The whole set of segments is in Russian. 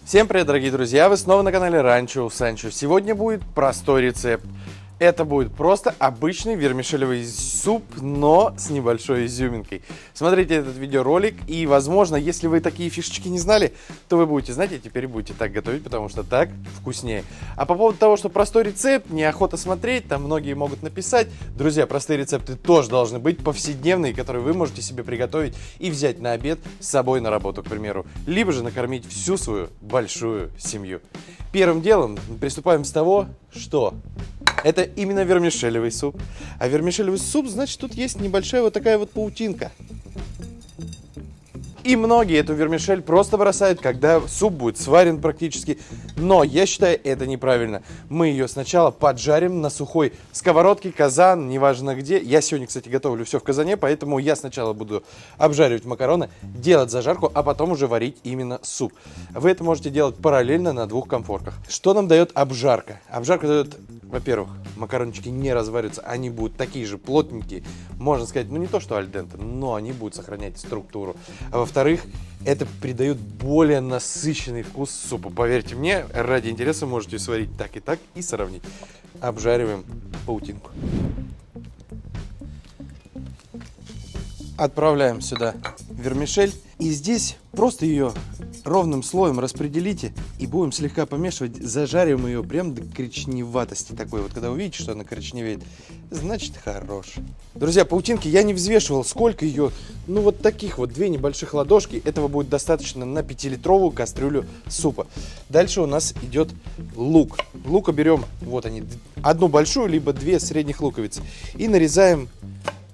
Всем привет, дорогие друзья! Вы снова на канале Ранчо у Санчо. Сегодня будет простой рецепт. Это будет просто обычный вермишелевый суп, но с небольшой изюминкой. Смотрите этот видеоролик, и, возможно, если вы такие фишечки не знали, то вы будете знать, и теперь будете так готовить, потому что так вкуснее. А по поводу того, что простой рецепт, неохота смотреть, там многие могут написать. Друзья, простые рецепты тоже должны быть повседневные, которые вы можете себе приготовить и взять на обед с собой на работу, к примеру. Либо же накормить всю свою большую семью. Первым делом приступаем с того, что... это именно вермишелевый суп. А вермишелевый суп, значит, тут есть небольшая вот такая вот паутинка. И многие эту вермишель просто бросают, когда суп будет сварен практически. Но я считаю, это неправильно. Мы ее сначала поджарим на сухой сковородке, казан, неважно где. Я сегодня, кстати, готовлю все в казане, поэтому я сначала буду обжаривать макароны, делать зажарку, а потом уже варить именно суп. Вы это можете делать параллельно на двух комфорках. Что нам дает обжарка? Обжарка дает, во-первых, макарончики не разварятся, они будут такие же плотненькие. Можно сказать, ну не то что аль денте, но они будут сохранять структуру. А во-вторых, это придает более насыщенный вкус супу. Поверьте мне, ради интереса можете сварить так и сравнить. Обжариваем паутинку. Отправляем сюда вермишель. И здесь просто ее ровным слоем распределите. И будем слегка помешивать. Зажарим ее прям до коричневатости такой. Вот когда увидите, что она коричневеет, значит хорош. Друзья, паутинки я не взвешивал, сколько ее. Ну вот таких вот 2 небольших ладошки. Этого будет достаточно на 5-литровую кастрюлю супа. Дальше у нас идет лук. Лука берем, вот они, одну большую, либо 2 средних луковицы. И нарезаем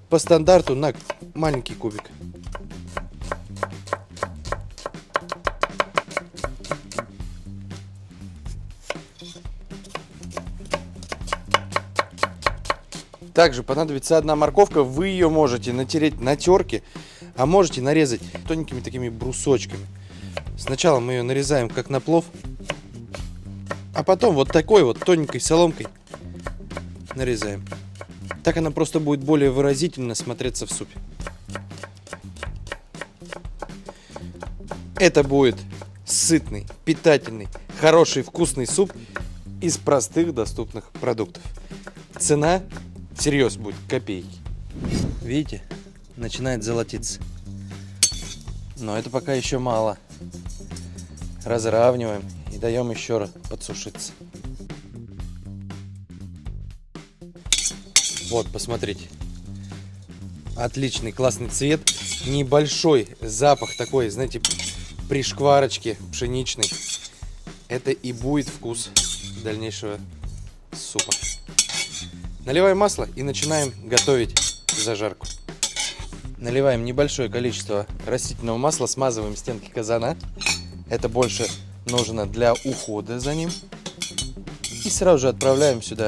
по стандарту на маленький кубик. Также понадобится одна морковка. Вы ее можете натереть на терке, а можете нарезать тоненькими такими брусочками. Сначала мы ее нарезаем как на плов, а потом вот такой вот тоненькой соломкой нарезаем. Так она просто будет более выразительно смотреться в супе. Это будет сытный, питательный, хороший, вкусный суп из простых доступных продуктов. Цена, серьезно, будет копейки. Видите, начинает золотиться. Но это пока еще мало. Разравниваем и даем еще раз подсушиться. Вот, посмотрите. Отличный, классный цвет. Небольшой запах такой, знаете, при шкварочке пшеничной. Это и будет вкус дальнейшего супа. Наливаем масло и начинаем готовить зажарку. Наливаем небольшое количество растительного масла, смазываем стенки казана. Это больше нужно для ухода за ним. И сразу же отправляем сюда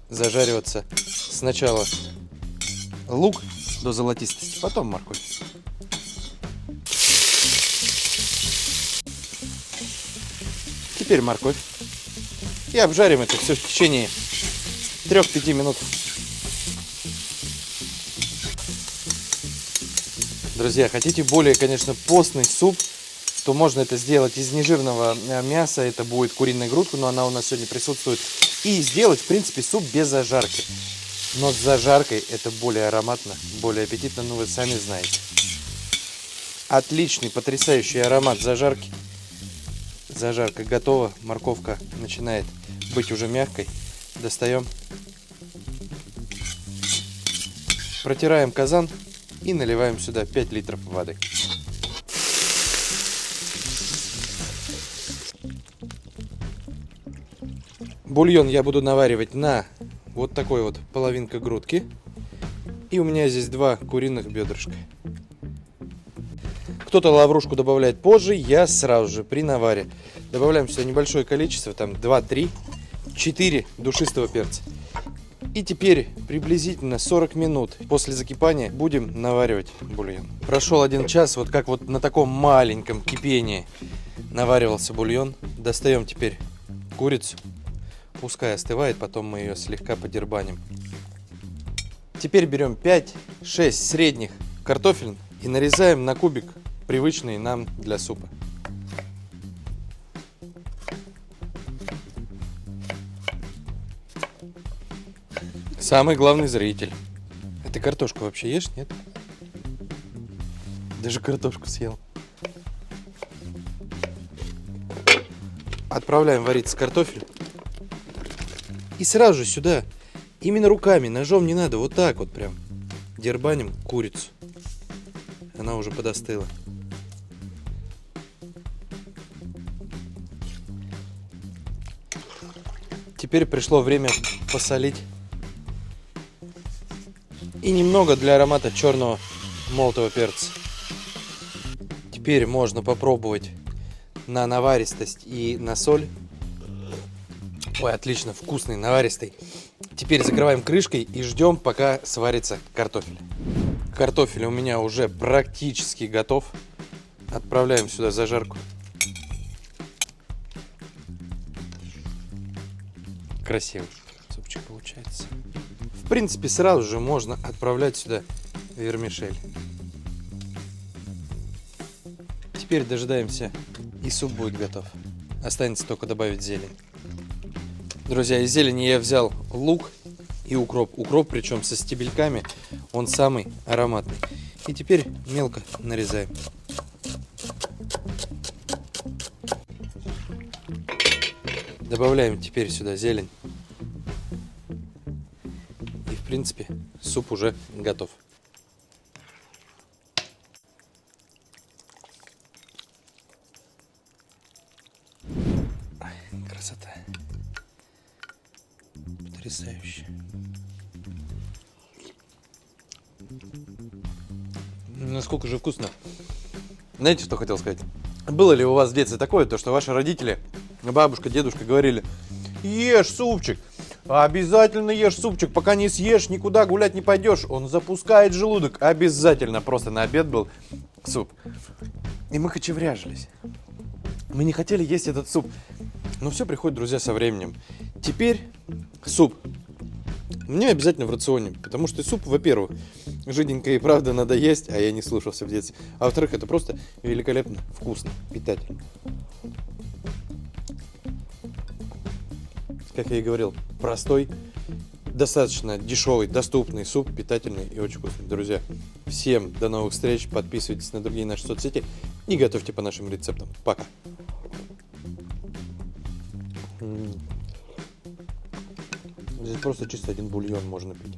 зажариваться сначала лук до золотистости, потом морковь. Теперь морковь. И обжарим это все в течение 3-5 минут. Друзья, хотите более, конечно, постный суп, то можно это сделать из нежирного мяса. Это будет куриная грудка, но она у нас сегодня присутствует. И сделать, в принципе, суп без зажарки. Но с зажаркой это более ароматно, более аппетитно, ну вы сами знаете. Отличный, потрясающий аромат зажарки. Зажарка готова, морковка начинает быть уже мягкой. Достаем. Протираем казан и наливаем сюда 5 литров воды. Бульон я буду наваривать на вот такой вот половинка грудки. И у меня здесь 2 куриных бедрышка. Кто-то лаврушку добавляет позже, я сразу же при наваре. Добавляем сюда небольшое количество, там 2-3, 4 душистого перца. И теперь приблизительно 40 минут после закипания будем наваривать бульон. Прошел 1 час, вот как вот на таком маленьком кипении наваривался бульон. Достаем теперь курицу. Пускай остывает, потом мы ее слегка подербаним. Теперь берем 5-6 средних картофелин и нарезаем на кубик, привычный нам для супа. Самый главный зритель. А ты картошку вообще ешь, нет? Даже картошку съел. Отправляем вариться картофель. И сразу же сюда. Именно руками, ножом не надо. Вот так вот прям. Дербаним курицу. Она уже подостыла. Теперь пришло время посолить. И немного для аромата черного молотого перца. Теперь можно попробовать на наваристость и на соль. Ой, отлично, вкусный, наваристый. Теперь закрываем крышкой и ждем, пока сварится картофель. Картофель у меня уже практически готов. Отправляем сюда зажарку. Красивый супчик получается. В принципе, сразу же можно отправлять сюда вермишель. Теперь дожидаемся, и суп будет готов. Останется только добавить зелень. Друзья, из зелени я взял лук и укроп. Укроп, причем со стебельками, он самый ароматный. И теперь мелко нарезаем. Добавляем теперь сюда зелень. И в принципе суп уже готов. Красота. Потрясающе. Насколько же вкусно. Знаете, что хотел сказать? Было ли у вас в детстве такое, то что ваши родители, бабушка, дедушка говорили: ешь супчик, обязательно ешь супчик, пока не съешь, никуда гулять не пойдешь, он запускает желудок. Обязательно просто на обед был суп. И мы кочевряжились. Мы не хотели есть этот суп. Но все приходит, друзья, со временем. Теперь суп. Мне обязательно в рационе, потому что суп, во-первых, жиденько и правда надо есть, а я не слушался в детстве. А во-вторых, это просто великолепно, вкусно, питательно. Как я и говорил, простой, достаточно дешевый, доступный суп, питательный и очень вкусный. Друзья, всем до новых встреч, подписывайтесь на другие наши соцсети и готовьте по нашим рецептам. Пока! Здесь просто чисто один бульон можно пить.